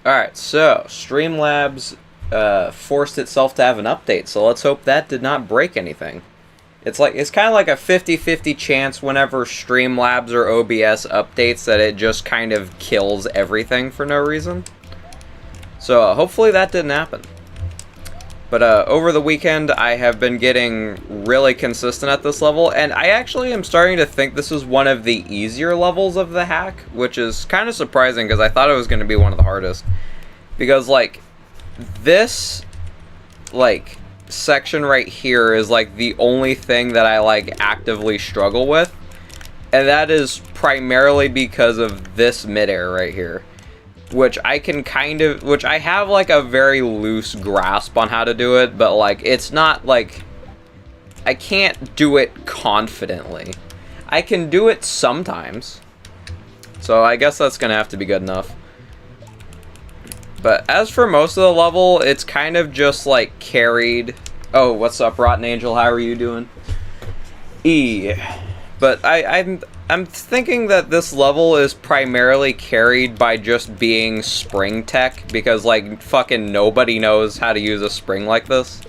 Alright, so Streamlabs forced itself to have an update, so let's hope that did not break anything. It's kind of like a 50-50 chance whenever Streamlabs or OBS updates that it just kind of kills everything for no reason. So hopefully that didn't happen. But over the weekend, I have been getting really consistent at this level, and I actually am starting to think this is one of the easier levels of the hack, which is kind of surprising because I thought it was going to be one of the hardest. Because, like, this, like, section right here is, like, the only thing that I, like, actively struggle with, and that is primarily because of this midair right here. Which I can which I have like a very loose grasp on how to do it, but like it's not like, I can't do it confidently. I can do it sometimes. So I guess that's gonna have to be good enough. But as for most of the level, it's kind of just like carried. Oh, what's up, Rotten Angel? How are you doing? But I'm thinking that this level is primarily carried by just being spring tech, because like fucking nobody knows how to use a spring like this.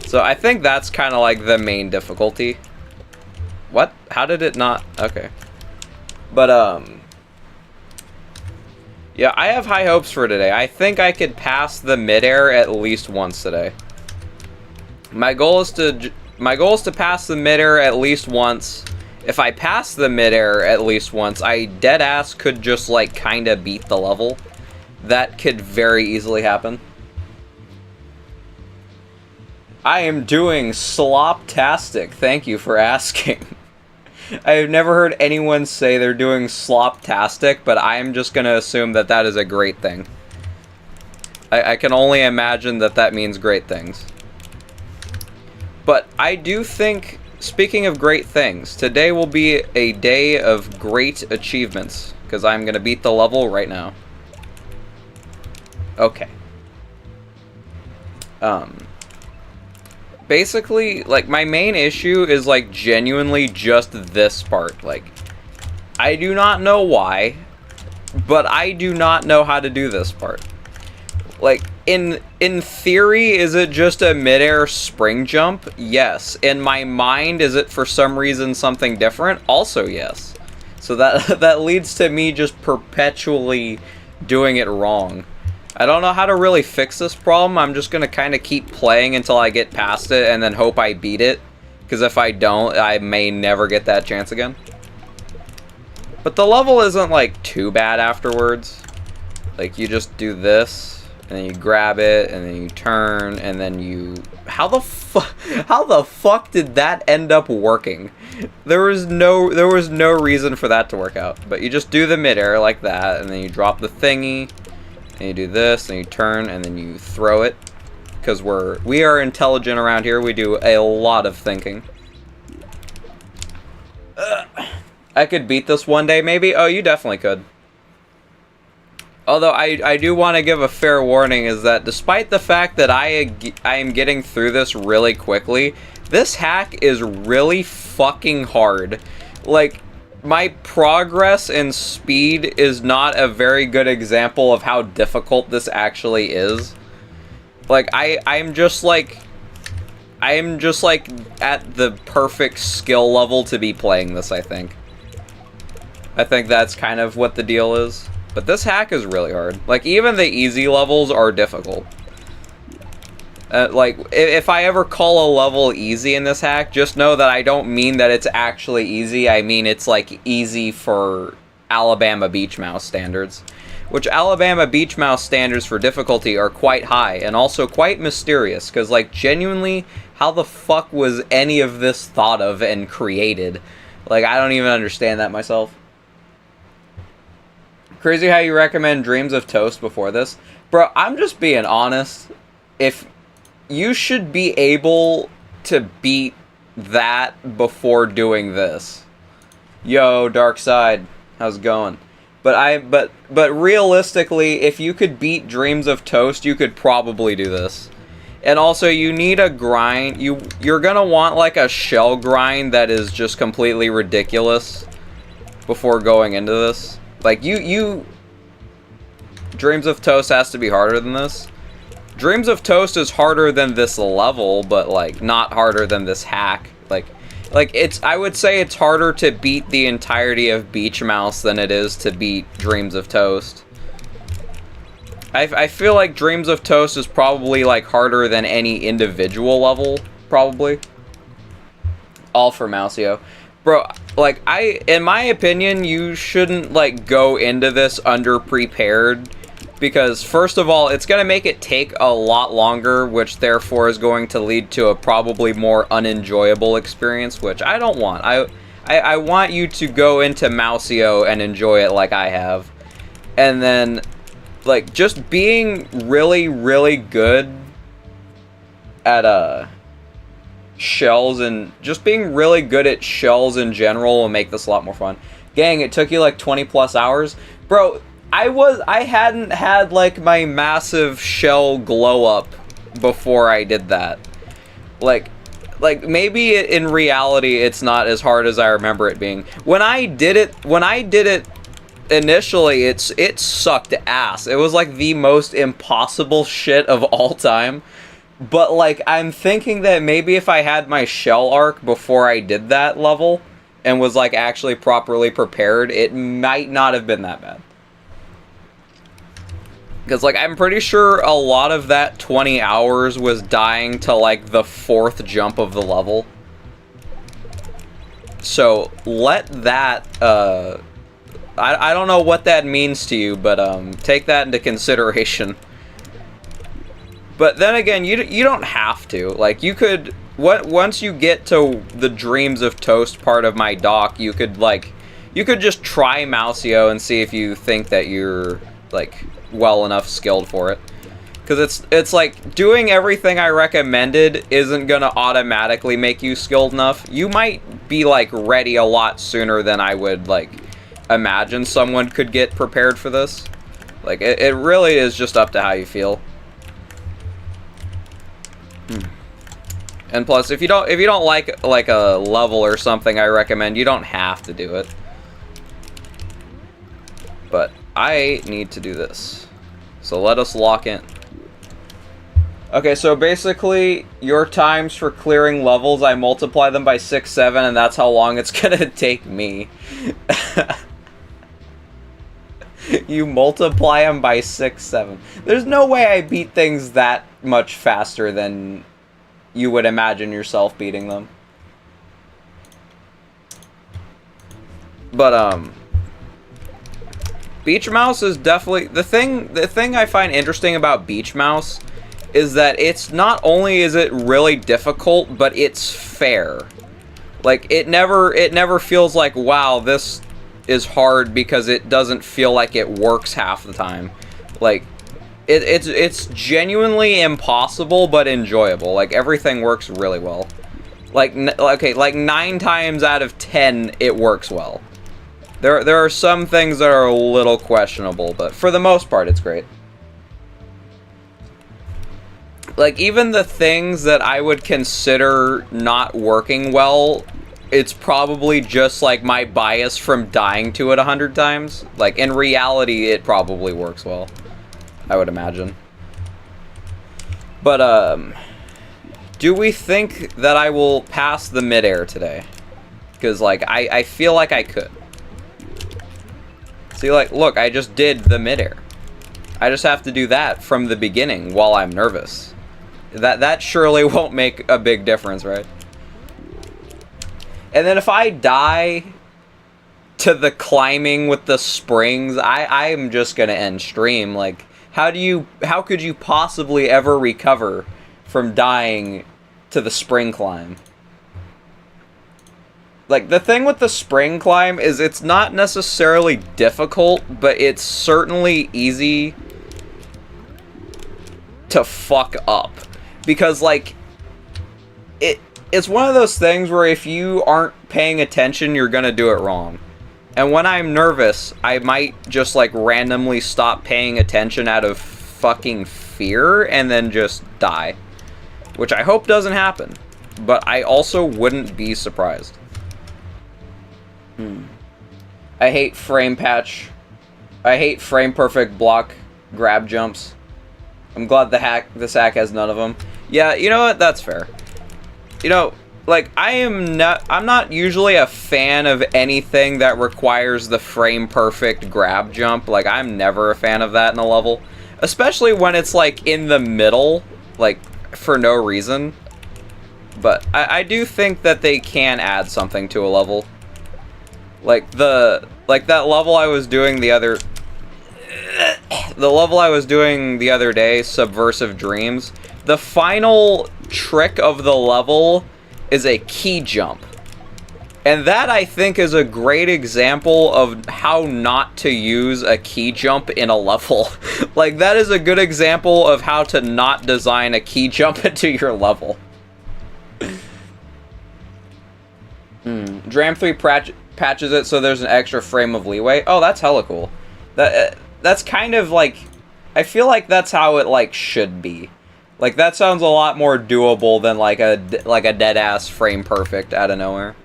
So I think that's kind of like the main difficulty. What? How did it not? Okay. But yeah, I have high hopes for today. I think I could pass the midair at least once today. My goal is to pass the midair at least once. If I pass the midair at least once, I deadass could just, like, kinda beat the level. That could very easily happen. I am doing slop-tastic. Thank you for asking. I've never heard anyone say they're doing slop-tastic, but I am just gonna assume that that is a great thing. I can only imagine that that means great things. But I do think, speaking of great things, today will be a day of great achievements, because I'm going to beat the level right now. Okay. Basically, like, my main issue is, like, genuinely just this part. Like, I do not know why, but I do not know how to do this part. Like, in theory, is it just a midair spring jump? Yes. In my mind, is it for some reason something different? Also yes. So that leads to me just perpetually doing it wrong. I don't know how to really fix this problem. I'm just gonna kind of keep playing until I get past it and then hope I beat it. Because if I don't, I may never get that chance again. But the level isn't, like, too bad afterwards. Like, you just do this. And then you grab it, and then you turn, and then you... How the fuck did that end up working? There was no reason for that to work out. But you just do the midair like that, and then you drop the thingy, and you do this, and you turn, and then you throw it. Because we are intelligent around here. We do a lot of thinking. I could beat this one day, maybe? Oh, you definitely could. Although I do want to give a fair warning, is that despite the fact that I am getting through this really quickly, this hack is really fucking hard. Like, my progress and speed is not a very good example of how difficult this actually is. Like, I'm just like at the perfect skill level to be playing this, I think. I think that's kind of what the deal is. But this hack is really hard. Like, even the easy levels are difficult. Like, if I ever call a level easy in this hack, just know that I don't mean that it's actually easy. I mean it's, like, easy for Alabama Beach Mouse standards. Which Alabama Beach Mouse standards for difficulty are quite high, and also quite mysterious. Because, like, genuinely, how the fuck was any of this thought of and created? Like, I don't even understand that myself. Crazy how you recommend Dreams of Toast before this. Bro, I'm just being honest. If you should be able to beat that before doing this. Yo, Dark Side, how's it going? But realistically, if you could beat Dreams of Toast, you could probably do this. And also, you need a grind. You're gonna want, like, a shell grind that is just completely ridiculous before going into this. Like, you Dreams of Toast has to be harder than this. Dreams of Toast is harder than this level, but, like, not harder than this hack. Like, it's, I would say it's harder to beat the entirety of Beach Mouse than it is to beat Dreams of Toast. I feel like Dreams of Toast is probably, like, harder than any individual level, probably. All for Mouseo. Bro, like, in my opinion, you shouldn't, like, go into this under-prepared, because, first of all, it's gonna make it take a lot longer, which therefore is going to lead to a probably more unenjoyable experience, which I don't want. I want you to go into Mouseo and enjoy it like I have. And then, like, just being really, really good at, shells, and just being really good at shells in general will make this a lot more fun. Gang, it took you like 20 plus hours. Bro, I hadn't had like my massive shell glow up before I did that. Like maybe in reality it's not as hard as I remember it being. When I did it initially, it sucked ass. It was like the most impossible shit of all time. But, like, I'm thinking that maybe if I had my shell arc before I did that level and was, like, actually properly prepared, it might not have been that bad. Because, like, I'm pretty sure a lot of that 20 hours was dying to, like, the 4th jump of the level. So, let that, I don't know what that means to you, but, take that into consideration. But then again, you don't have to. Like, you could, once you get to the Dreams of Toast part of my doc, you could just try Mouseo and see if you think that you're, like, well enough skilled for it. Because it's like, doing everything I recommended isn't gonna automatically make you skilled enough. You might be, like, ready a lot sooner than I would, like, imagine someone could get prepared for this. Like, it really is just up to how you feel. And plus, if you don't like a level or something I recommend, you don't have to do it. But I need to do this. So let us lock in. Okay, so basically, your times for clearing levels, I multiply them by 6, 7, and that's how long it's gonna take me. You multiply them by 6, 7. There's no way I beat things that much faster than you would imagine yourself beating them. But, Beach Mouse is definitely... The thing I find interesting about Beach Mouse is that it's not only is it really difficult, but it's fair. Like, it never feels like, wow, this is hard because it doesn't feel like it works half the time. Like, it's genuinely impossible but enjoyable. Like, everything works really well. Like, okay, like 9 times out of 10 it works well. There are some things that are a little questionable, but for the most part it's great. Like, even the things that I would consider not working well, it's probably just like my bias from dying to it 100 times. Like, in reality it probably works well, I would imagine. But, do we think that I will pass the midair today? Because, like, I feel like I could. See, like, look, I just did the midair. I just have to do that from the beginning while I'm nervous. That surely won't make a big difference, right? And then if I die to the climbing with the springs, I'm just gonna end stream. Like, how could you possibly ever recover from dying to the spring climb? Like, the thing with the spring climb is it's not necessarily difficult, but it's certainly easy to fuck up. Because, like, it's one of those things where if you aren't paying attention, you're gonna do it wrong. And when I'm nervous, I might just, like, randomly stop paying attention out of fucking fear and then just die. Which I hope doesn't happen. But I also wouldn't be surprised. I hate frame patch. I hate frame perfect block grab jumps. I'm glad this hack has none of them. Yeah, you know what? That's fair. You know, like, I'm not usually a fan of anything that requires the frame perfect grab jump. Like, I'm never a fan of that in a level. Especially when it's, like, in the middle, like, for no reason. But I do think that they can add something to a level. Like, that level I was doing the other... The level I was doing the other day, Subversive Dreams, the final trick of the level is a key jump. And that, I think, is a great example of how not to use a key jump in a level. Like, that is a good example of how to not design a key jump into your level. Dram 3 patches it so there's an extra frame of leeway. Oh, that's hella cool. That's kind of like... I feel like that's how it, like, should be. Like, that sounds a lot more doable than, like a dead-ass frame perfect out of nowhere.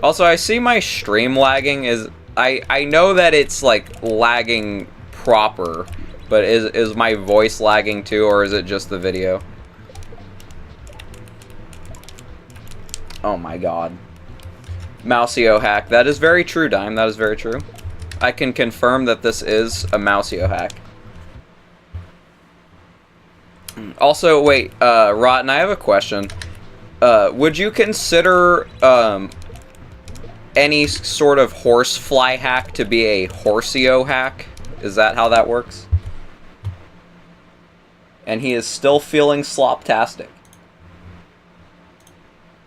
Also, I see my stream lagging is... I know that it's, like, lagging proper, but is my voice lagging too, or is it just the video? Oh my god. Mouseo hack. That is very true, Dime. That is very true. I can confirm that this is a Mouseo hack. Also, wait, Rotten, I have a question. Would you consider any sort of horsefly hack to be a horseo hack? Is that how that works? And he is still feeling sloptastic.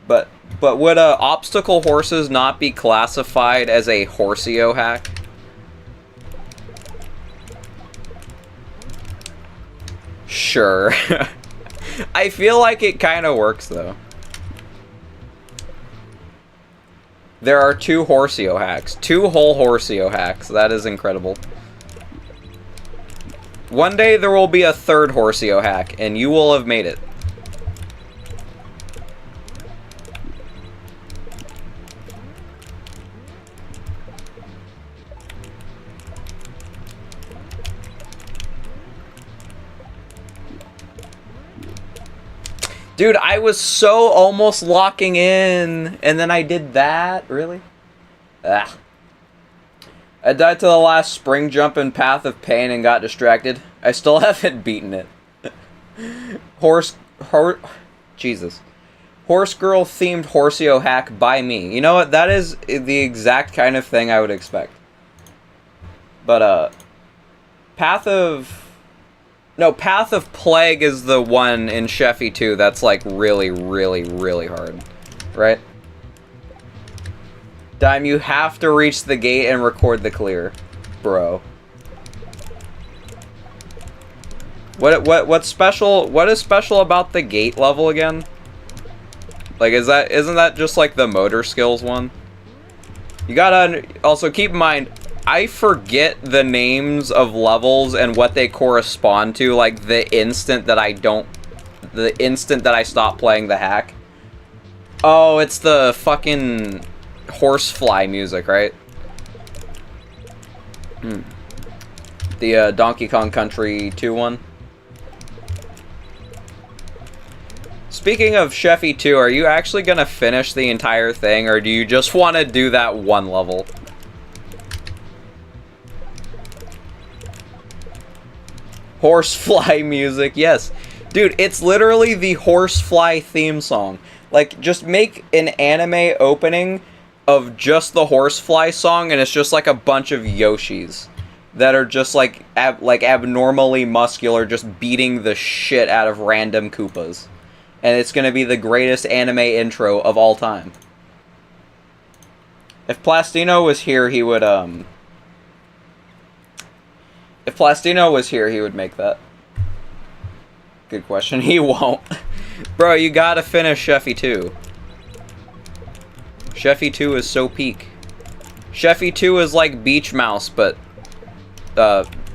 But would obstacle horses not be classified as a horseo hack? Sure. I feel like it kind of works, though. There are 2 horseo hacks. 2 whole horseo hacks. That is incredible. One day there will be a 3rd horseo hack, and you will have made it. Dude, I was so almost locking in, and then I did that? Really? Ah. I died to the last spring jump in Path of Pain and got distracted. I still haven't beaten it. Jesus. Horse girl themed horseo hack by me. You know what? That is the exact kind of thing I would expect. But, Path of Plague is the one in Sheffy 2 that's, like, really, really, really hard. Right? Dime, you have to reach the gate and record the clear. Bro. What's special? What is special about the gate level again? Like, isn't that just, like, the motor skills one? You gotta... Also, keep in mind... I forget the names of levels and what they correspond to, like, the instant that I stop playing the hack. Oh, it's the fucking horsefly music, right? The Donkey Kong Country 2 one. Speaking of Sheffy 2, are you actually gonna finish the entire thing, or do you just want to do that one level? Horsefly music, yes. Dude, it's literally the Horsefly theme song. Like, just make an anime opening of just the Horsefly song, and it's just like a bunch of Yoshis that are just like, abnormally muscular, just beating the shit out of random Koopas. And it's gonna be the greatest anime intro of all time. If Plastino was here, he would, If Plastino was here, he would make that. Good question. He won't. Bro, you gotta finish Sheffy 2. Sheffy 2 is so peak. Sheffy 2 is like Beach Mouse, but...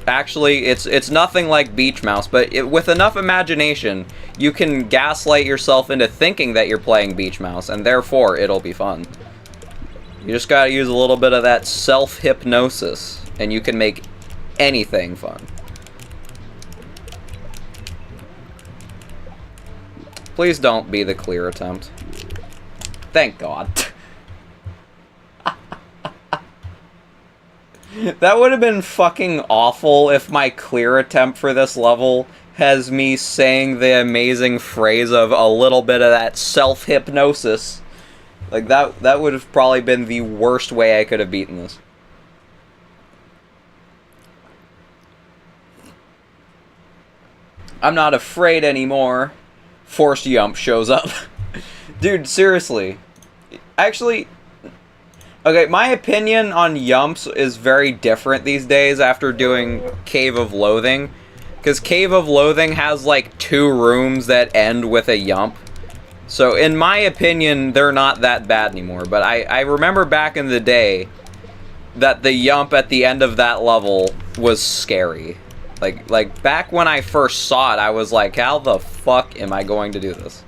actually, it's nothing like Beach Mouse, but with enough imagination, you can gaslight yourself into thinking that you're playing Beach Mouse, and therefore, it'll be fun. You just gotta use a little bit of that self-hypnosis, and you can make anything fun. Please don't be the clear attempt. Thank God. That would have been fucking awful if my clear attempt for this level has me saying the amazing phrase of a little bit of that self-hypnosis. Like, that would have probably been the worst way I could have beaten this. I'm not afraid anymore. Forced Yump shows up. Dude, seriously. Actually, okay, my opinion on Yumps is very different these days after doing Cave of Loathing. Because Cave of Loathing has, like, 2 rooms that end with a Yump. So, in my opinion, they're not that bad anymore. But I remember back in the day that the Yump at the end of that level was scary. Like, back when I first saw it, I was like, how the fuck am I going to do this?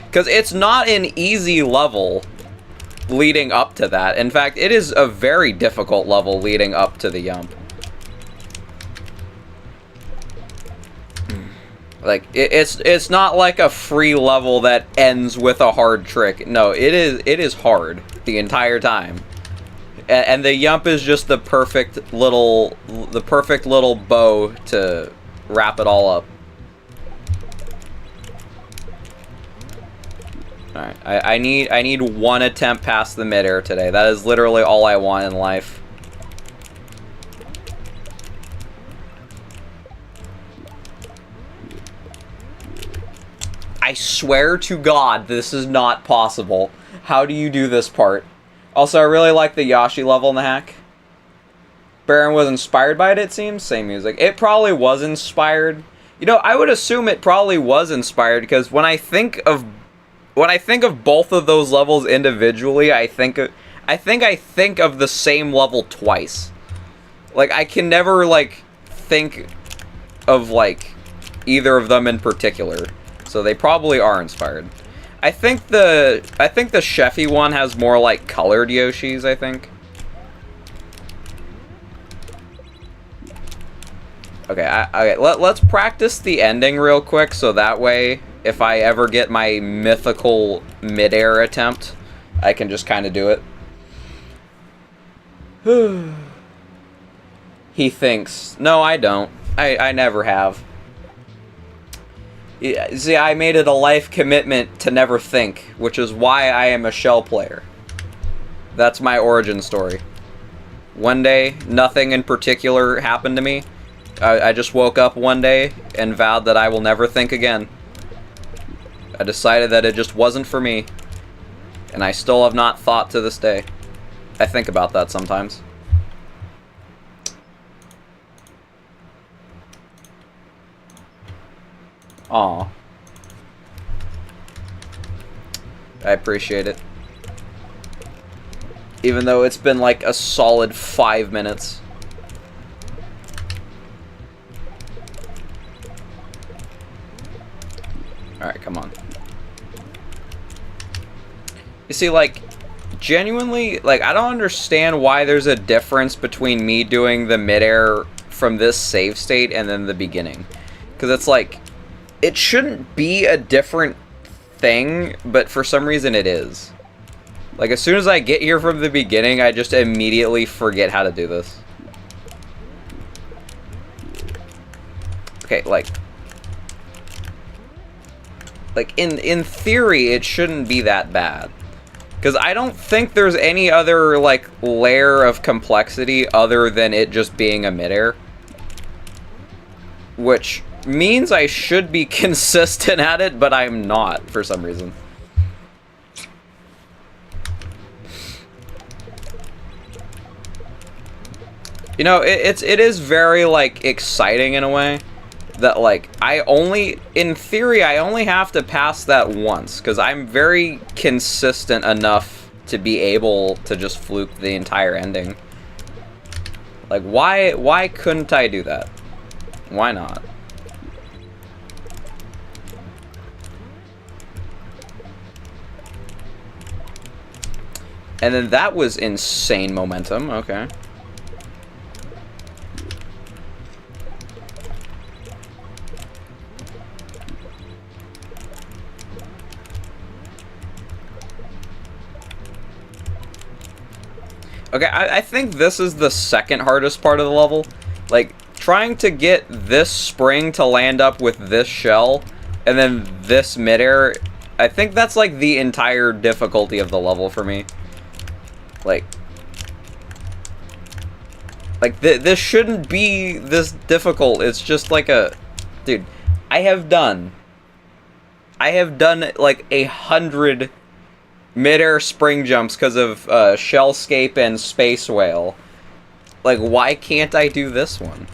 Because it's not an easy level leading up to that. In fact, it is a very difficult level leading up to the Yump. Like, it's not like a free level that ends with a hard trick. No, it is hard the entire time. And the Yump is just the perfect little bow to wrap it all up. Alright, I need 1 attempt past the midair today. That is literally all I want in life. I swear to God, this is not possible. How do you do this part? Also, I really like the Yashi level in the hack. Baron was inspired by it, it seems. Same music. It probably was inspired. You know, I would assume it probably was inspired because when I think of both of those levels individually, I think of the same level twice. Like, I can never, like, think of, like, either of them in particular. So they probably are inspired. I think the Sheffy one has more, like, colored Yoshis, I think. Okay, let's practice the ending real quick, so that way, if I ever get my mythical midair attempt, I can just kind of do it. He thinks. No, I don't. I never have. See, I made it a life commitment to never think, which is why I am a Shell player. That's my origin story. One day, nothing in particular happened to me. I just woke up one day and vowed that I will never think again. I decided that it just wasn't for me. And I still have not thought to this day. I think about that sometimes. Aw. I appreciate it. Even though it's been like a solid 5 minutes. Alright, come on. You see, like, genuinely, like, I don't understand why there's a difference between me doing the midair from this save state and then the beginning. Because it's like, it shouldn't be a different thing, but for some reason it is. Like, as soon as I get here from the beginning, I just immediately forget how to do this. Okay, like in theory, it shouldn't be that bad. Because I don't think there's any other, like, layer of complexity other than it just being a midair. Which means I should be consistent at it, but I'm not for some reason. You know, it is very, like, exciting in a way that, like, in theory, I only have to pass that once, because I'm very consistent enough to be able to just fluke the entire ending. Like, why couldn't I do that? Why not? And then that was insane momentum, okay. Okay, I think this is the second hardest part of the level. Like, trying to get this spring to land up with this shell, and then this midair, I think that's like the entire difficulty of the level for me. Like this shouldn't be this difficult. It's just like a... Dude, I have done like 100 midair spring jumps because of Shellscape and Space Whale. Like, why can't I do this one?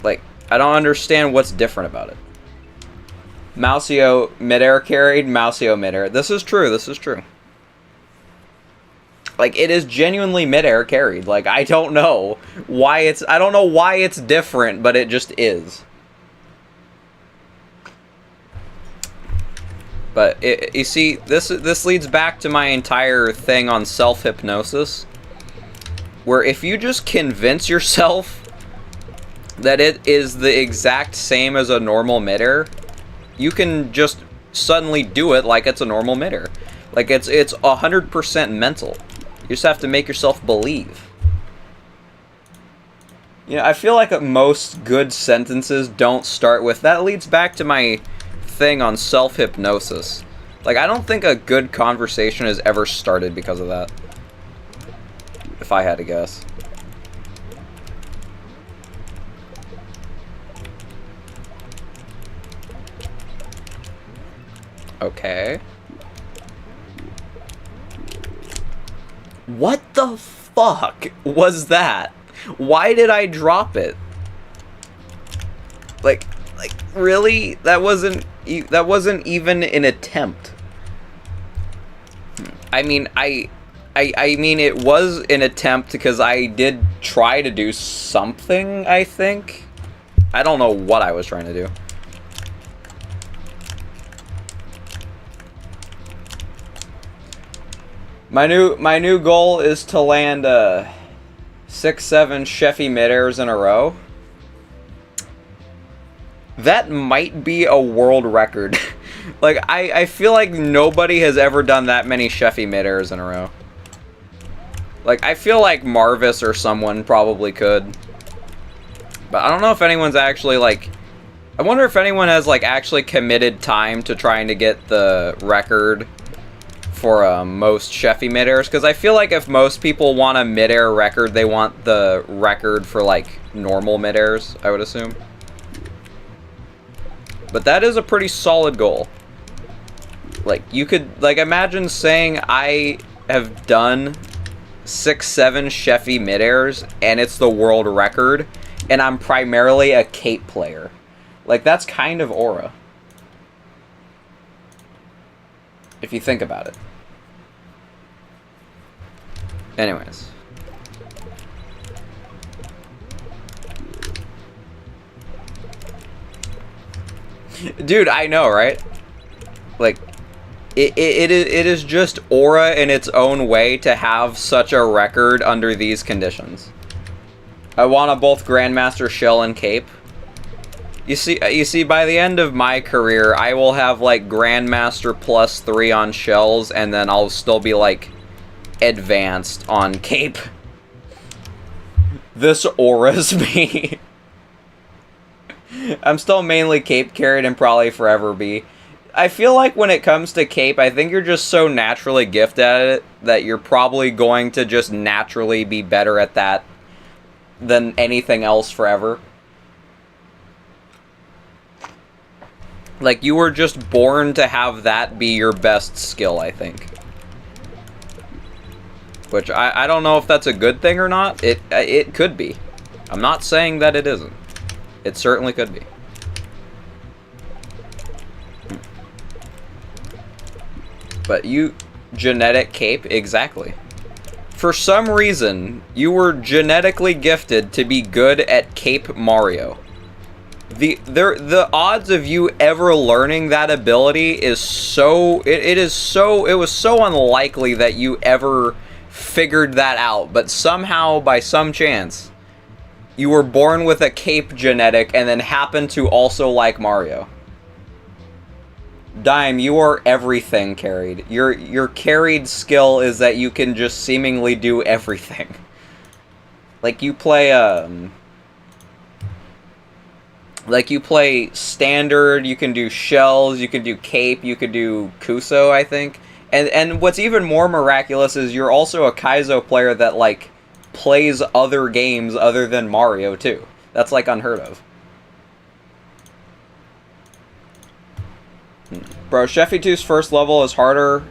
Like, I don't understand what's different about it. Mouseo midair carried, Mouseo midair. This is true, this is true. Like, it is genuinely midair carried. Like, I don't know why it's different, but it just is. But you see, this leads back to my entire thing on self-hypnosis, where if you just convince yourself that it is the exact same as a normal midair, you can just suddenly do it like it's a normal midair. Like, it's 100% mental. You just have to make yourself believe. You know, I feel like most good sentences don't start with... That leads back to my thing on self-hypnosis. Like, I don't think a good conversation has ever started because of that. If I had to guess. Okay. What the fuck was that? Why did I drop it? Like really? That wasn't even an attempt. I mean, I mean, it was an attempt because I did try to do something, I think. I don't know what I was trying to do. My new goal is to land 6-7 Sheffy midairs in a row. That might be a world record. Like, I feel like nobody has ever done that many Sheffy midairs in a row. Like, I feel like Marvis or someone probably could. But I don't know if anyone's actually, like... I wonder if anyone has, like, actually committed time to trying to get the record for most Sheffy midairs, because I feel like if most people want a midair record, they want the record for, like, normal midairs, I would assume. But that is a pretty solid goal. Like, you could, like, imagine saying I have done 6-7 Sheffy midairs, and it's the world record, and I'm primarily a cape player. Like, that's kind of aura. If you think about it. Anyways. Dude, I know, right? Like, it is just aura in its own way to have such a record under these conditions. I want to both Grandmaster Shell and Cape. You see, by the end of my career, I will have, like, Grandmaster +3 on shells, and then I'll still be, like, advanced on Cape. This auras me. I'm still mainly Cape carried and probably forever be. I feel like when it comes to Cape, I think you're just so naturally gifted at it that you're probably going to just naturally be better at that than anything else forever. Like, you were just born to have that be your best skill, I think. Which, I don't know if that's a good thing or not. It could be. I'm not saying that it isn't. It certainly could be. But you... Genetic Cape, exactly. For some reason, you were genetically gifted to be good at Cape Mario. The odds of you ever learning that ability is so... It was so unlikely that you ever figured that out. But somehow, by some chance, you were born with a Cape genetic and then happened to also like Mario. Dime, you are everything carried. Your carried skill is that you can just seemingly do everything. Like you play standard, you can do shells, you can do cape, you can do Kuso, I think. And what's even more miraculous is you're also a Kaizo player that like plays other games other than Mario too. That's like unheard of. Bro, Sheffy 2's first level is harder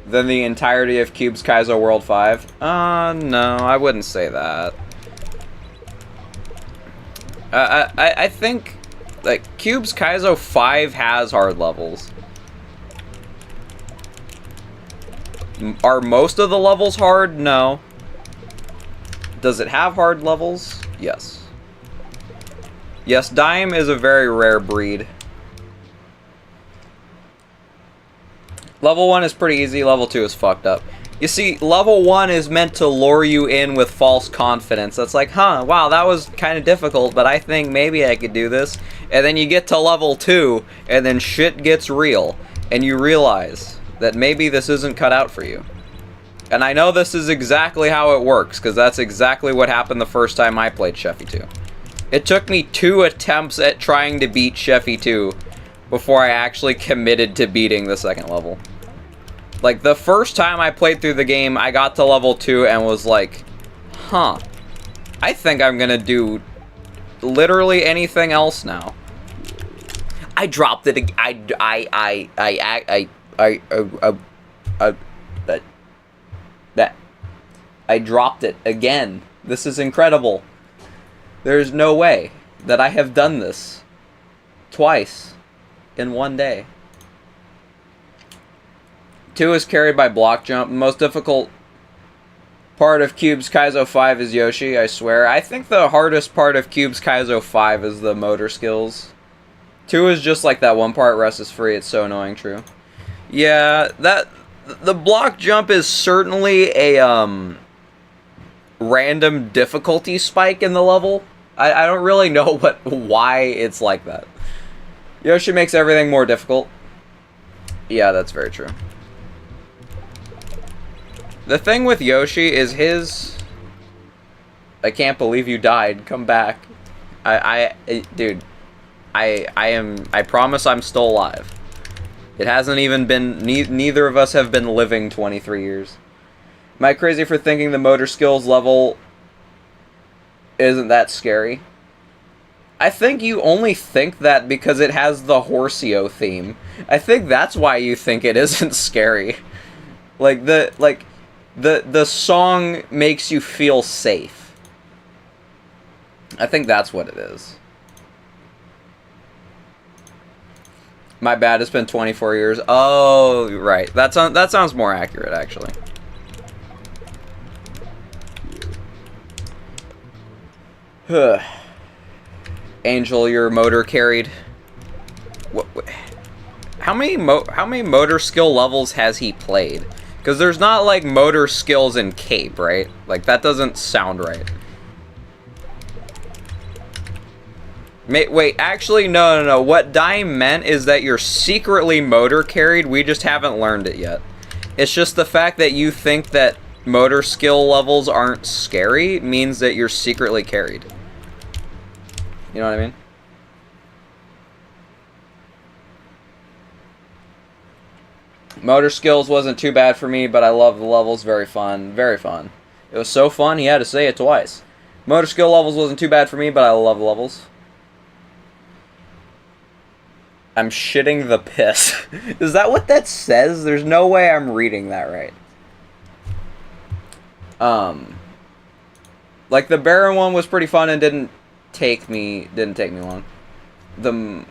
than the entirety of Cube's Kaizo World 5. No, I wouldn't say that. I think, like, Cube's Kaizo 5 has hard levels. Are most of the levels hard? No. Does it have hard levels? Yes. Yes, Dime is a very rare breed. Level 1 is pretty easy, level 2 is fucked up. You see, level 1 is meant to lure you in with false confidence. That's like, huh, wow, that was kind of difficult, but I think maybe I could do this. And then you get to level 2, and then shit gets real. And you realize that maybe this isn't cut out for you. And I know this is exactly how it works, because that's exactly what happened the first time I played Sheffy 2. It took me 2 attempts at trying to beat Sheffy 2 before I actually committed to beating the second level. Like, the first time I played through the game, I got to level 2 and was like, huh, I think I'm gonna do literally anything else now. I dropped it. I dropped it again. This is incredible. There's no way that I have done this twice in one day. 2 is carried by block jump. The most difficult part of Cube's Kaizo 5 is Yoshi, I swear. I think the hardest part of Cube's Kaizo 5 is the motor skills. 2 is just like that one part, rest is free. It's so annoying, true. Yeah, the block jump is certainly a random difficulty spike in the level. I don't really know why it's like that. Yoshi makes everything more difficult. Yeah, that's very true. The thing with Yoshi is his... I can't believe you died. Come back. Dude, I promise I'm still alive. It hasn't even been... Neither of us have been living 23 years. Am I crazy for thinking the motor skills level isn't that scary? I think you only think that because it has the Horseo theme. I think that's why you think it isn't scary. The song makes you feel safe. I think that's what it is. My bad, it's been 24 years. Oh, right. That sounds more accurate, actually. Angel, your motor carried. What, how many motor skill levels has he played? Because there's not, like, motor skills in Cape, right? Like, that doesn't sound right. Wait, actually, no. What Dime meant is that you're secretly motor carried. We just haven't learned it yet. It's just the fact that you think that motor skill levels aren't scary means that you're secretly carried. You know what I mean? Motor skills wasn't too bad for me, but I love the levels. Very fun. Very fun. It was so fun, he had to say it twice. Motor skill levels wasn't too bad for me, but I love the levels. I'm shitting the piss. Is that what that says? There's no way I'm reading that right. Like, the Baron one was pretty fun and didn't take me long. The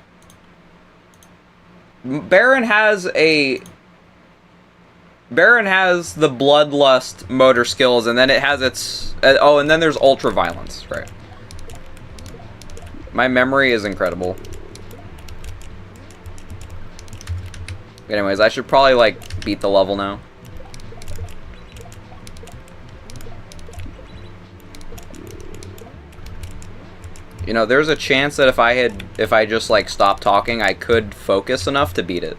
Baron has the Bloodlust motor skills, and then it has its... oh, and then there's Ultra Violence, right. My memory is incredible. Anyways, I should probably, like, beat the level now. You know, there's a chance that if I just, like, stopped talking, I could focus enough to beat it.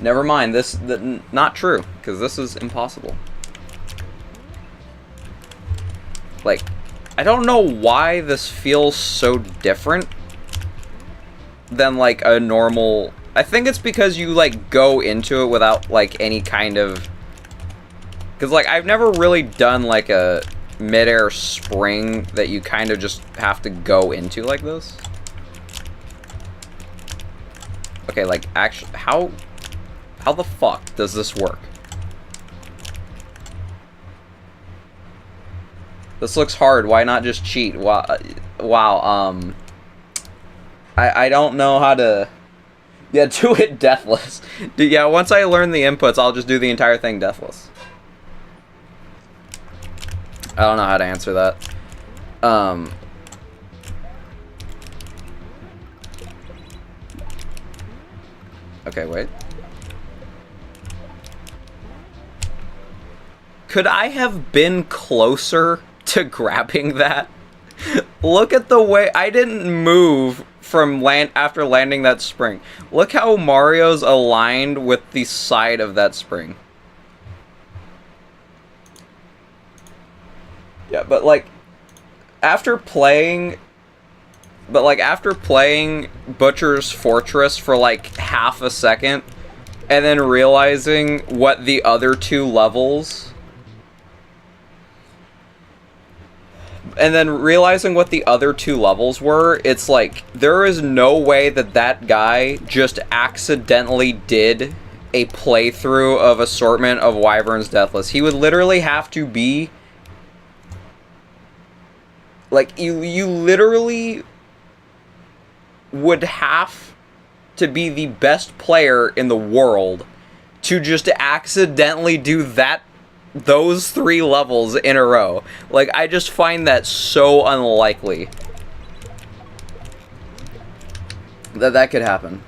Never mind, not true, because this is impossible. Like, I don't know why this feels so different than, like, a normal... I think it's because you, like, go into it without, like, any kind of... Because, like, I've never really done, like, a mid-air spring that you kind of just have to go into like this. Okay, like, actually, how the fuck does this work? This looks hard. Why not just cheat? Wow, I don't know how to... Yeah, do it deathless. Yeah, once I learn the inputs, I'll just do the entire thing deathless. I don't know how to answer that. Okay, wait. Could I have been closer to grabbing that? Look at the way I didn't move from after landing that spring. Look how Mario's aligned with the side of that spring. Yeah, but like after playing Butcher's Fortress for like half a second and then realizing what the other two levels were, it's like, there is no way that that guy just accidentally did a playthrough of Assortment of Wyverns Deathless. He would literally have to be... Like, you literally would have to be the best player in the world to just accidentally do those 3 levels in a row. Like, I just find that so unlikely that could happen.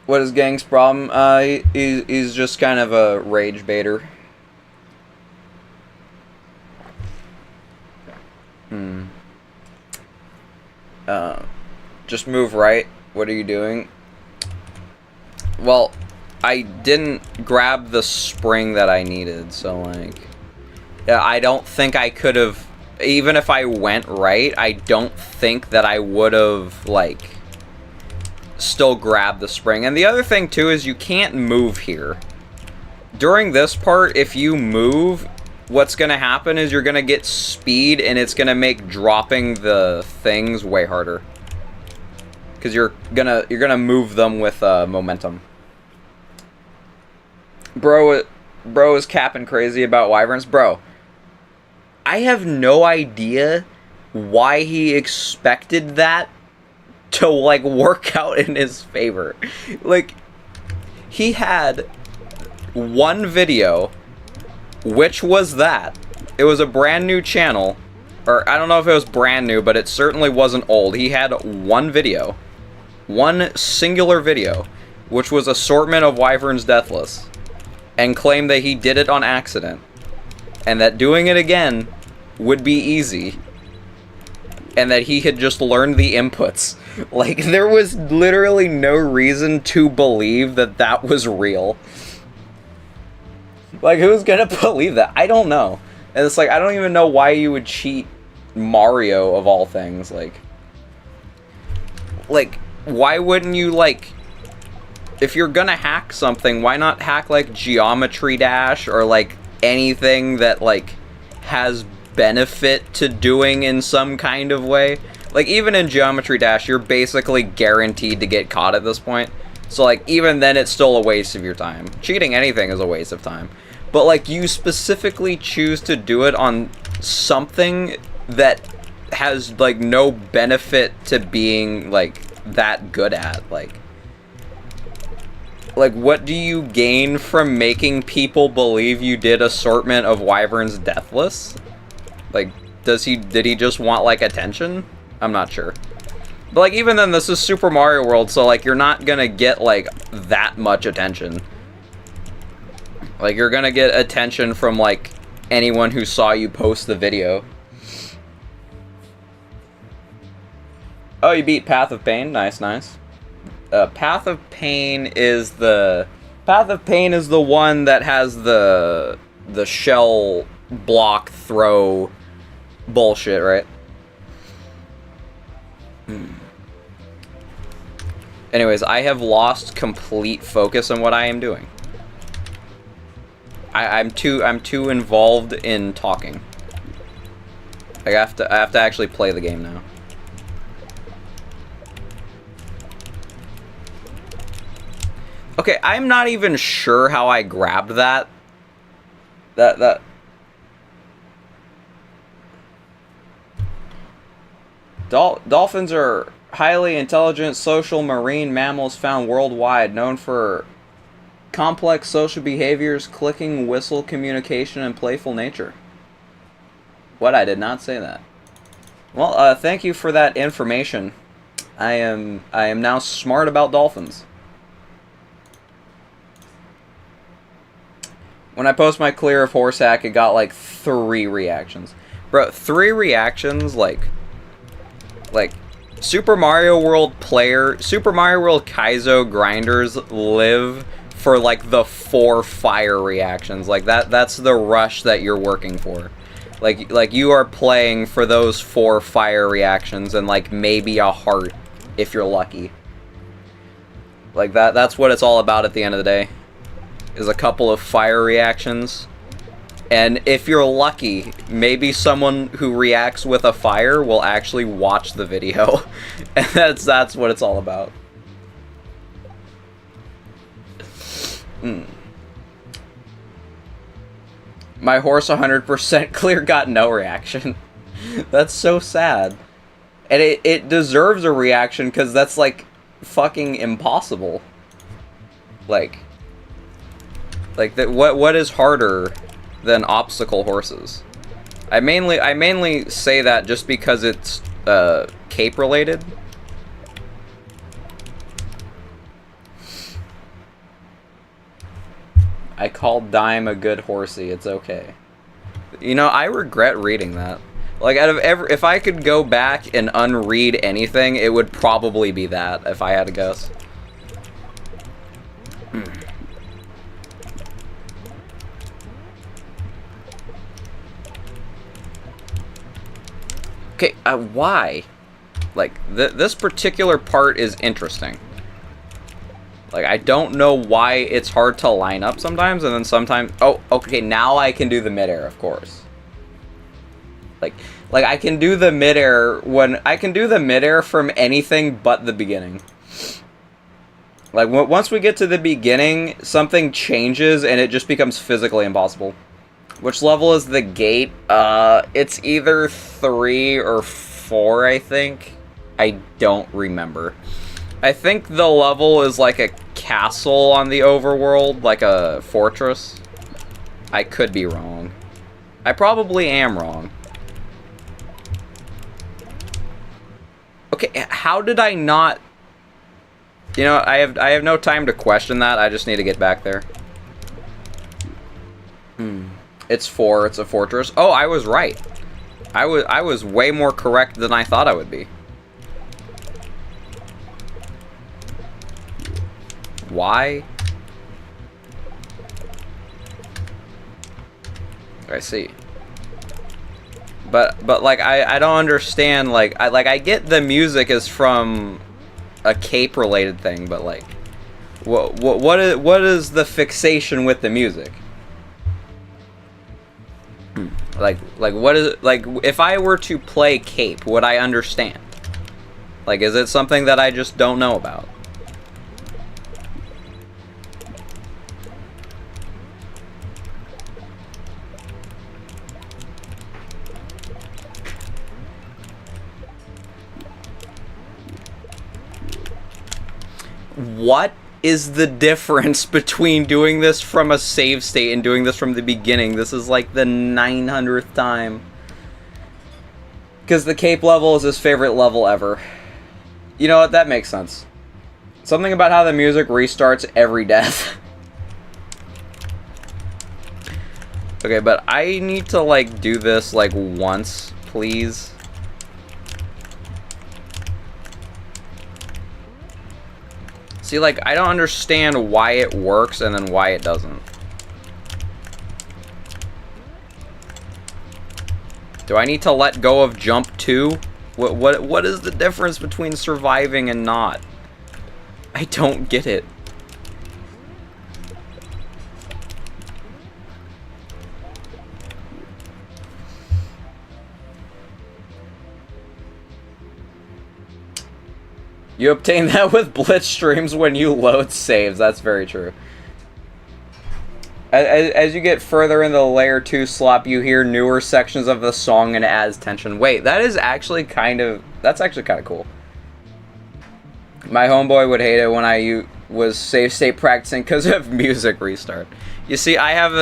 What is Gang's problem? He's just kind of a rage baiter. Just move right. What are you doing? Well, I didn't grab the spring that I needed, so, like... Yeah, I don't think I could have... Even if I went right, I don't think that I would have, like... still grabbed the spring. And the other thing, too, is you can't move here. During this part, if you move... What's gonna happen is you're gonna get speed, and it's gonna make dropping the things way harder. Because you're gonna move them with momentum. Bro is capping crazy about Wyverns. Bro, I have no idea why he expected that to, like, work out in his favor. Like, he had one video... Which was that? It was a brand new channel. Or, I don't know if it was brand new, but it certainly wasn't old. He had one video. One singular video. Which was Assortment of Wyverns Deathless. And claimed that he did it on accident. And that doing it again would be easy. And that he had just learned the inputs. Like, there was literally no reason to believe that that was real. Like, who's gonna believe that? I don't know. And it's like, I don't even know why you would cheat Mario, of all things. Like, why wouldn't you, like... If you're gonna hack something, why not hack, like, Geometry Dash, or, like, anything that, like, has benefit to doing in some kind of way? Like, even in Geometry Dash, you're basically guaranteed to get caught at this point. So, like, even then, it's still a waste of your time. Cheating anything is a waste of time. But, like, you specifically choose to do it on something that has, like, no benefit to being, like, that good at. Like, what do you gain from making people believe you did Assortment of Wyverns Deathless? Like, did he just want, like, attention? I'm not sure. But, like, even then, this is Super Mario World, so, like, you're not gonna get, like, that much attention. Like, you're gonna get attention from, like, anyone who saw you post the video. Oh, you beat Path of Pain. Nice, nice. Path of Pain is the one that has the shell block throw bullshit, right? Anyways, I have lost complete focus on what I am doing. I'm too involved in talking. I have to actually play the game now. Okay, I'm not even sure how I grabbed that. Dolphins are highly intelligent social marine mammals found worldwide, known for complex social behaviors, clicking, whistle, communication, and playful nature. What? I did not say that. Well, thank you for that information. I am now smart about dolphins. When I post my clear of horse hack, it got like 3 reactions. Bro, 3 reactions, like Super Mario World Kaizo grinders live for like the 4 fire reactions. Like that's the rush that you're working for. Like you are playing for those 4 fire reactions and like maybe a heart if you're lucky. Like that's what it's all about at the end of the day. Is a couple of fire reactions. And if you're lucky, maybe someone who reacts with a fire will actually watch the video. And that's what it's all about. My horse 100% clear got no reaction. That's so sad. And it deserves a reaction because that's like fucking impossible. Like that. What is harder than obstacle horses? I mainly say that just because it's cape related. I called Dime a good horsey. It's okay. You know, I regret reading that. Like, if I could go back and unread anything, it would probably be that, if I had to guess. Okay, why? Like, this particular part is interesting. Like, I don't know why it's hard to line up sometimes, and then sometimes... Oh, okay, now I can do the midair, of course. Like I can do the midair when... I can do the midair from anything but the beginning. Like, once we get to the beginning, something changes, and it just becomes physically impossible. Which level is the gate? It's either 3 or 4, I think. I don't remember. I think the level is like a castle on the overworld, like a fortress. I could be wrong. I probably am wrong. Okay, how did I not... You know, I have no time to question that. I just need to get back there. It's 4. It's a fortress. Oh, I was right. I was way more correct than I thought I would be. Why? I see. But like I don't understand. Like I get the music is from a cape related thing, but like what is the fixation with the music? Like what is it, like if I were to play cape, would I understand? Like, is it something that I just don't know about? What is the difference between doing this from a save state and doing this from the beginning? This is like the 900th time. Because the cape level is his favorite level ever. You know what? That makes sense. Something about how the music restarts every death. Okay, but I need to, like, do this, like, once, please. See, like, I don't understand why it works and then why it doesn't. Do I need to let go of jump 2? What is the difference between surviving and not? I don't get it. You obtain that with Blitz streams when you load saves. That's very true. As you get further into the layer 2 slop, you hear newer sections of the song and it adds tension. Wait, that is actually kind of... That's actually kind of cool. My homeboy would hate it when I was save state practicing because of music restart. You see, I have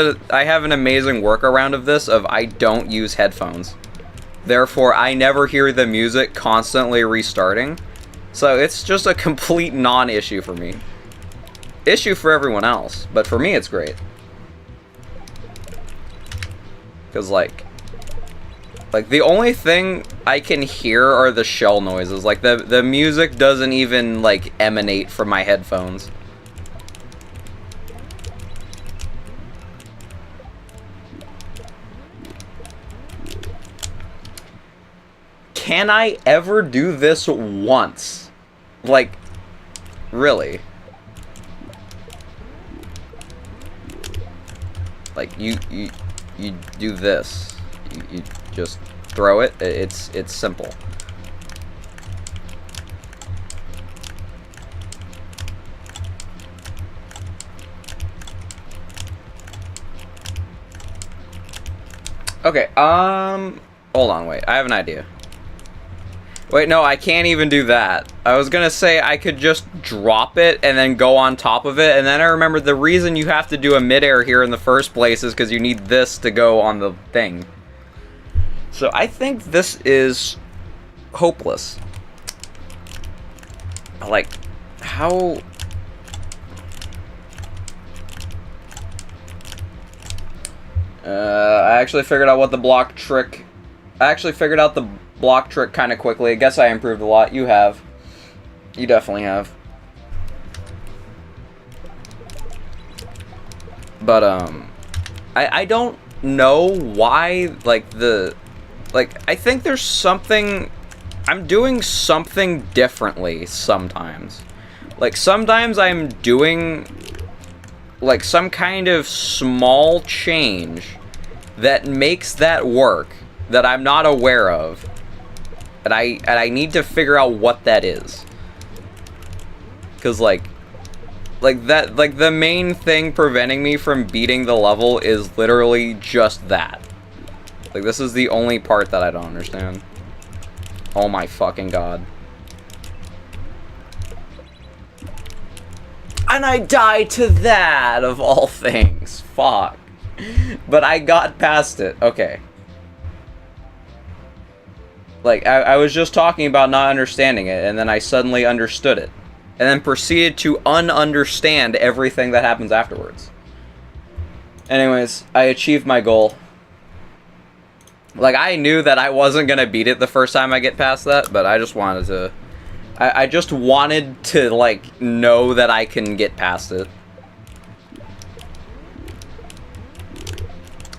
an amazing workaround of this of I don't use headphones. Therefore, I never hear the music constantly restarting. So it's just a complete non-issue for me. Issue for everyone else, but for me it's great. Because like the only thing I can hear are the shell noises. Like the music doesn't even like emanate from my headphones. Can I ever do this once? Like, really? Like, you do this. You just throw it. It's simple. Okay, hold on, wait. I have an idea. Wait, no, I can't even do that. I was gonna say I could just drop it and then go on top of it, and then I remembered the reason you have to do a midair here in the first place is because you need this to go on the thing. So I think this is hopeless. Like, how... I actually figured out what the block trick... I actually figured out the block trick kind of quickly. I guess I improved a lot. You have. You definitely have. But, I don't know why, like, I think there's something... I'm doing something differently sometimes. Like, sometimes I'm doing, like, some kind of small change that makes that work that I'm not aware of. And I need to figure out what that is. Cause like the main thing preventing me from beating the level is literally just that. Like, this is the only part that I don't understand. Oh my fucking god. And I died to that of all things. Fuck. But I got past it. Okay. Like, I was just talking about not understanding it, and then I suddenly understood it. And then proceeded to un-understand everything that happens afterwards. Anyways, I achieved my goal. Like, I knew that I wasn't gonna beat it the first time I get past that, but I just wanted to... I just wanted to, like, know that I can get past it.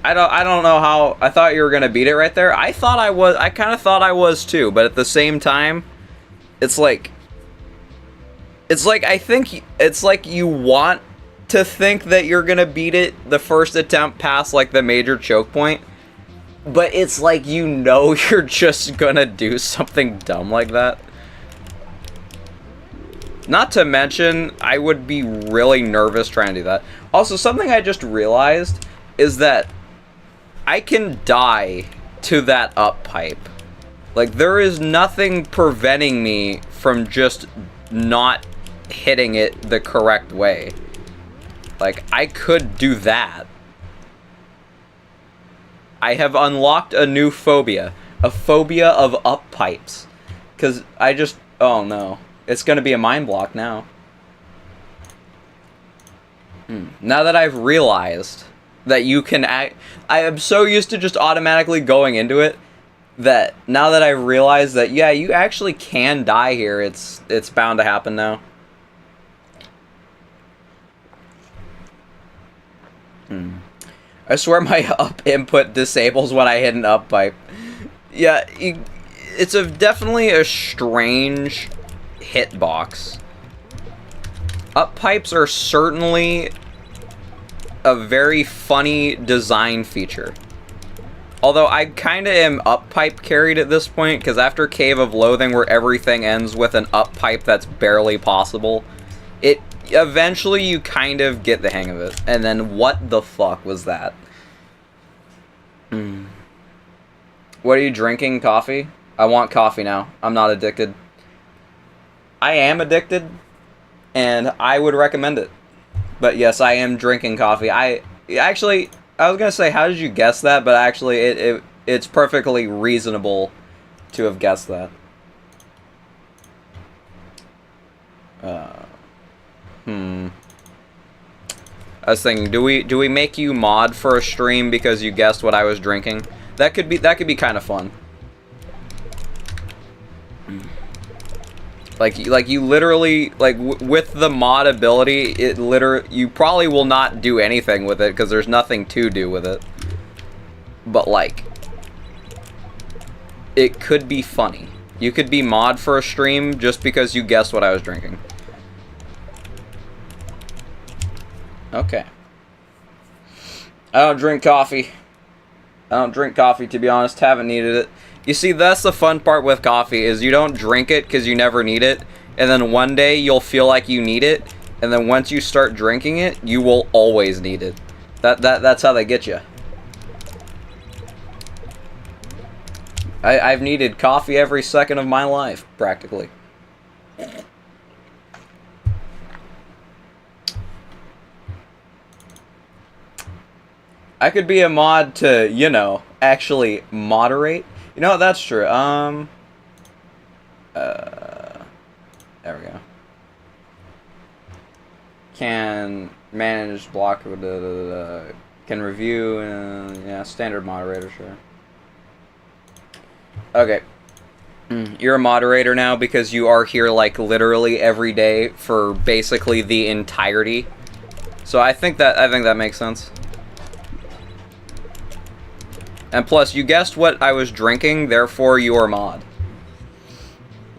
I don't know how... I thought you were gonna beat it right there. I thought I was... I kind of thought I was too, but at the same time, it's like... It's like, I think... It's like you want to think that you're gonna beat it the first attempt past, like, the major choke point. But it's like, you know you're just gonna do something dumb like that. Not to mention, I would be really nervous trying to do that. Also, something I just realized is that I can die to that up pipe. Like, there is nothing preventing me from just not hitting it the correct way. Like, I could do that. I have unlocked a new phobia. A phobia of up pipes. Because I just... Oh, no. It's going to be a mind block now. Now that I've realized that you can act. I am so used to just automatically going into it that now that I realize that, yeah, you actually can die here, it's bound to happen now. I swear my up input disables when I hit an up pipe. Yeah, it's definitely a strange hitbox. Up pipes are certainly a very funny design feature. Although I kind of am up pipe carried at this point, because after Cave of Loathing, where everything ends with an up pipe that's barely possible, it eventually you kind of get the hang of it. And then what the fuck was that? What are you drinking? Coffee? I want coffee now. I'm not addicted. I am addicted, and I would recommend it. But yes, I am drinking coffee. I was gonna say, how did you guess that? But actually, it's perfectly reasonable to have guessed that. I was thinking, do we make you mod for a stream because you guessed what I was drinking? That could be kind of fun. Like you literally, like, with the mod ability, you probably will not do anything with it because there's nothing to do with it. But, like, it could be funny. You could be mod for a stream just because you guessed what I was drinking. Okay. I don't drink coffee. I don't drink coffee, to be honest. Haven't needed it. You see, that's the fun part with coffee, is you don't drink it because you never need it, and then one day you'll feel like you need it, and then once you start drinking it, you will always need it. That's how they get you. I've needed coffee every second of my life, practically. I could be a mod to, you know, actually moderate. You know what, that's true. There we go. Can manage block, can review, yeah, standard moderator, sure. Okay. You're a moderator now because you are here, like, literally every day for basically the entirety. So I think that makes sense. And plus, you guessed what I was drinking, therefore you are mod.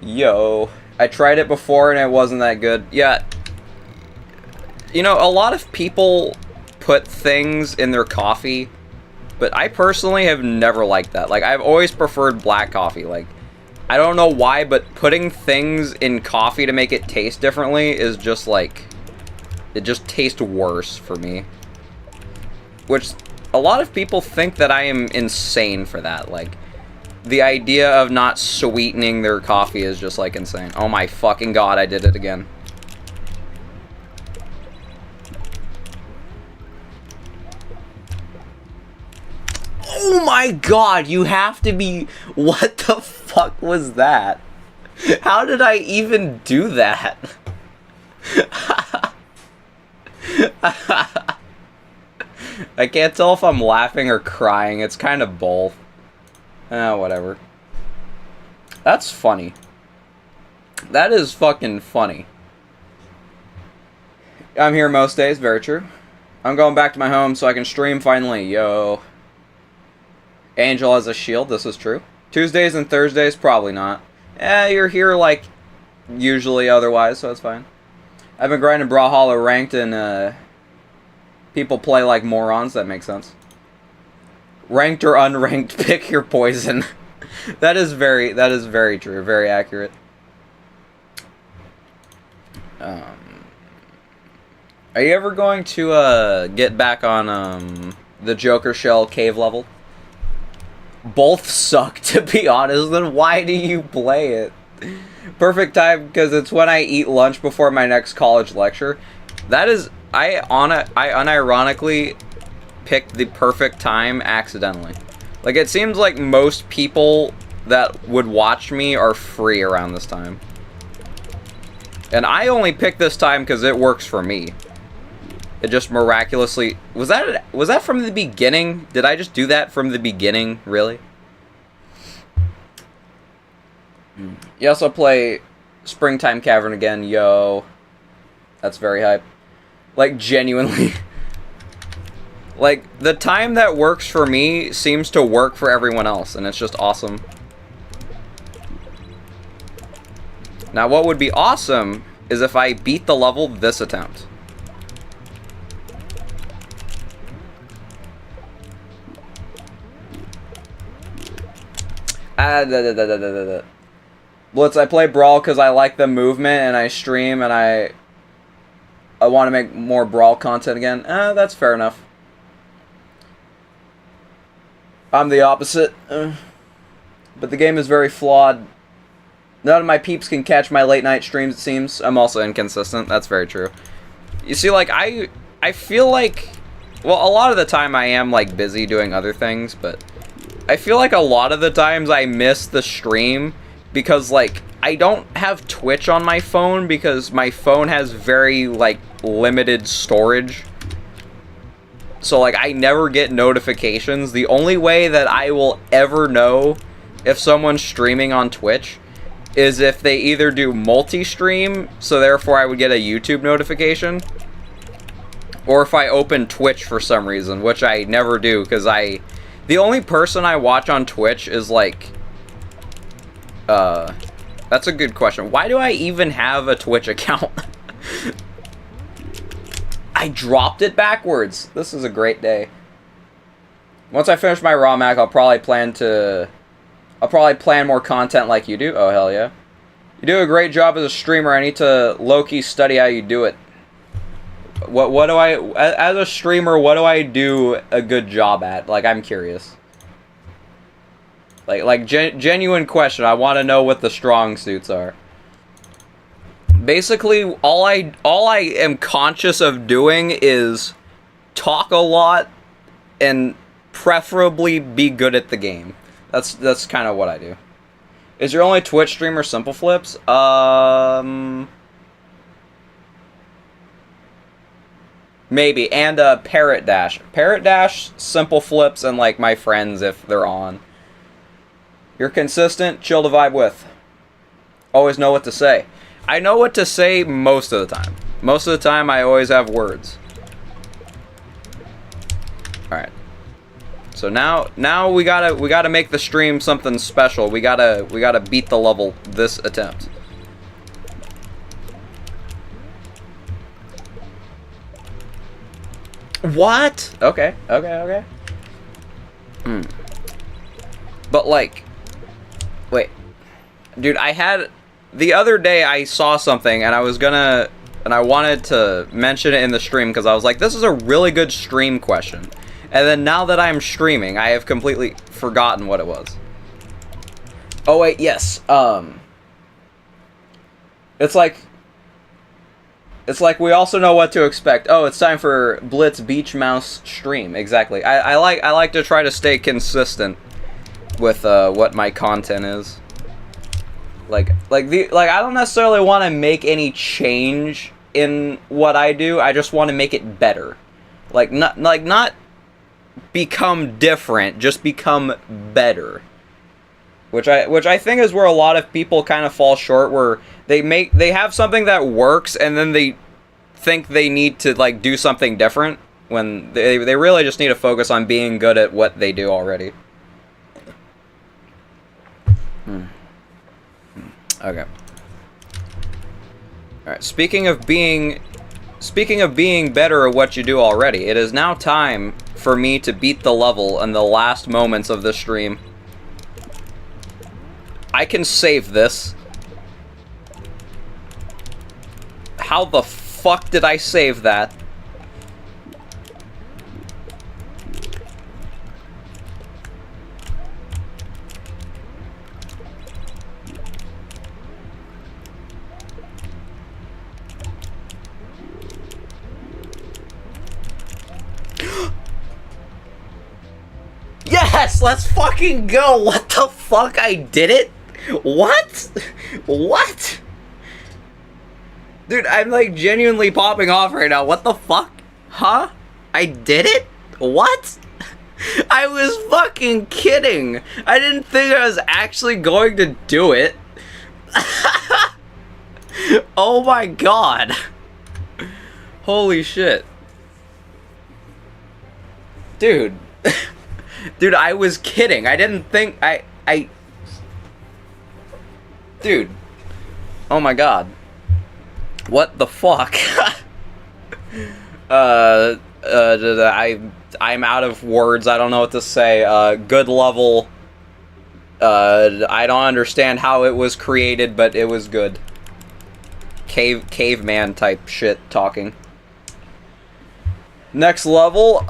Yo. I tried it before and it wasn't that good. Yeah. You know, a lot of people put things in their coffee, but I personally have never liked that. Like, I've always preferred black coffee. Like, I don't know why, but putting things in coffee to make it taste differently is just, like, it just tastes worse for me. Which, a lot of people think that I am insane for that. Like, the idea of not sweetening their coffee is just, like, insane. Oh my fucking god, I did it again. Oh my god, you have to be... What the fuck was that? How did I even do that? I can't tell if I'm laughing or crying. It's kind of both. Whatever. That's funny. That is fucking funny. I'm here most days, very true. I'm going back to my home so I can stream finally. Yo. Angel has a shield, this is true. Tuesdays and Thursdays, probably not. You're here, like, usually otherwise, so it's fine. I've been grinding Brawlhalla ranked and, people play like morons, that makes sense. Ranked or unranked, pick your poison. that is very true, very accurate. Are you ever going to, get back on, the Joker Shell cave level? Both suck, to be honest. Then why do you play it? Perfect time, because it's when I eat lunch before my next college lecture. That is... I unironically picked the perfect time accidentally. Like, it seems like most people that would watch me are free around this time. And I only picked this time because it works for me. It just miraculously... Was that from the beginning? Did I just do that from the beginning? Really? You also play Springtime Cavern again. Yo. That's very hype. Like, genuinely. Like, the time that works for me seems to work for everyone else, and it's just awesome. Now, what would be awesome is if I beat the level this attempt. Blitz, I play Brawl because I like the movement, and I stream, and I want to make more Brawl content again. That's fair enough. I'm the opposite. But the game is very flawed. None of my peeps can catch my late night streams, it seems. I'm also inconsistent. That's very true. You see, like, I feel like... Well, a lot of the time I am, like, busy doing other things, but... I feel like a lot of the times I miss the stream because, like, I don't have Twitch on my phone because my phone has very, like, limited storage. So, like, I never get notifications. The only way that I will ever know if someone's streaming on Twitch is if they either do multi-stream, so therefore I would get a YouTube notification, or if I open Twitch for some reason, which I never do, because the only person I watch on Twitch is, like, that's a good question. Why do I even have a Twitch account? I dropped it backwards. This is a great day. Once I finish my raw Mac, I'll probably plan more content like you do. Oh, hell yeah. You do a great job as a streamer. I need to low-key study how you do it. What do I... As a streamer, what do I do a good job at? Like, I'm curious. Like genuine question. I want to know what the strong suits are. Basically, all I am conscious of doing is talk a lot and preferably be good at the game. That's kind of what I do. Is your only Twitch streamer Simple Flips? Maybe. And Parrot Dash. Parrot Dash, Simple Flips, and, like, my friends if they're on. You're consistent, chill to vibe with. Always know what to say. I know what to say most of the time. Most of the time, I always have words. Alright. So now we gotta make the stream something special. We gotta beat the level this attempt. What? Okay. But, like, wait, dude, the other day I saw something and I wanted to mention it in the stream because I was like, this is a really good stream question. And then now that I'm streaming, I have completely forgotten what it was. Oh wait, yes. It's like we also know what to expect. Oh, it's time for Blitz Beach Mouse stream. Exactly. I like to try to stay consistent with what my content is. Like I don't necessarily want to make any change in what I do. I just want to make it better. Not become different, just become better. Which I think is where a lot of people kind of fall short, where they have something that works and then they think they need to, like, do something different when they really just need to focus on being good at what they do already. Okay. Alright, speaking of being better at what you do already, it is now time for me to beat the level in the last moments of this stream. I can save this. How the fuck did I save that? Yes, let's fucking go. What the fuck? I did it? What? What? Dude, I'm, like, genuinely popping off right now. What the fuck? Huh? I did it? What? I was fucking kidding. I didn't think I was actually going to do it. Oh my god. Holy shit. Dude. Dude, I was kidding. I didn't think Dude. Oh my god. What the fuck? I'm out of words. I don't know what to say. Good level. I don't understand how it was created, but it was good. Caveman type shit talking. Next level,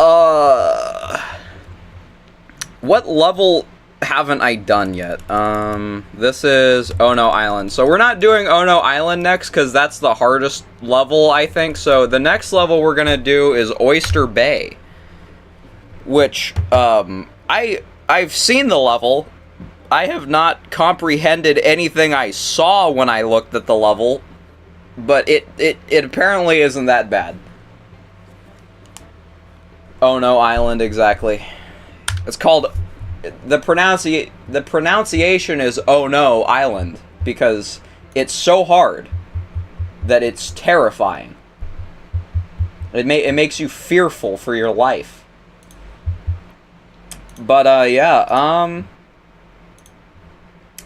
what level haven't I done yet? This is Ono Island. So we're not doing Ono Island next, because that's the hardest level, I think. So the next level we're gonna do is Oyster Bay. Which, I've seen the level. I have not comprehended anything I saw when I looked at the level. But it apparently isn't that bad. Ono Island, exactly. It's called... The pronunciation is Ono Island, because it's so hard that it's terrifying. It makes you fearful for your life. But, yeah,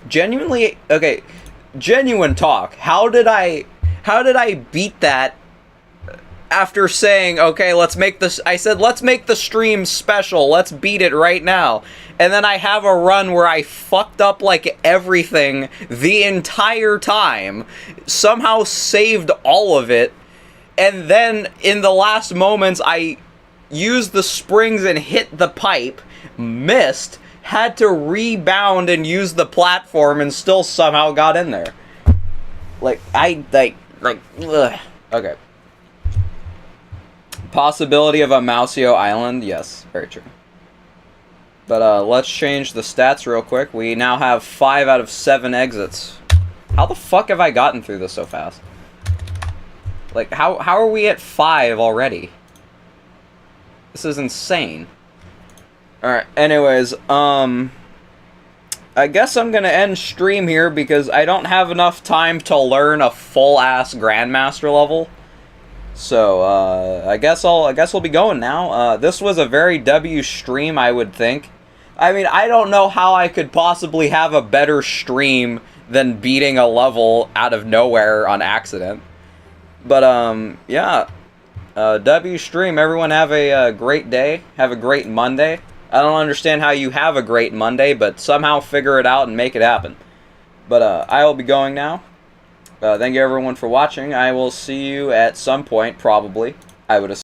genuinely, okay, genuine talk. How did I beat that after saying, okay, let's make this, I said, let's make the stream special, let's beat it right now. And then I have a run where I fucked up, like, everything the entire time, somehow saved all of it, and then in the last moments I used the springs and hit the pipe, missed, had to rebound and use the platform, and still somehow got in there. Like, ugh. Okay. Possibility of a Mouseo Island? Yes, very true. But, let's change the stats real quick. We now have 5 out of 7 exits. How the fuck have I gotten through this so fast? Like, how are we at 5 already? This is insane. Alright, anyways, I guess I'm gonna end stream here because I don't have enough time to learn a full-ass Grandmaster level. So, I guess we'll be going now. This was a very W stream, I would think. I mean, I don't know how I could possibly have a better stream than beating a level out of nowhere on accident. But, yeah. W stream, everyone have a great day. Have a great Monday. I don't understand how you have a great Monday, but somehow figure it out and make it happen. But, I will be going now. Thank you everyone for watching. I will see you at some point, probably. I would assume.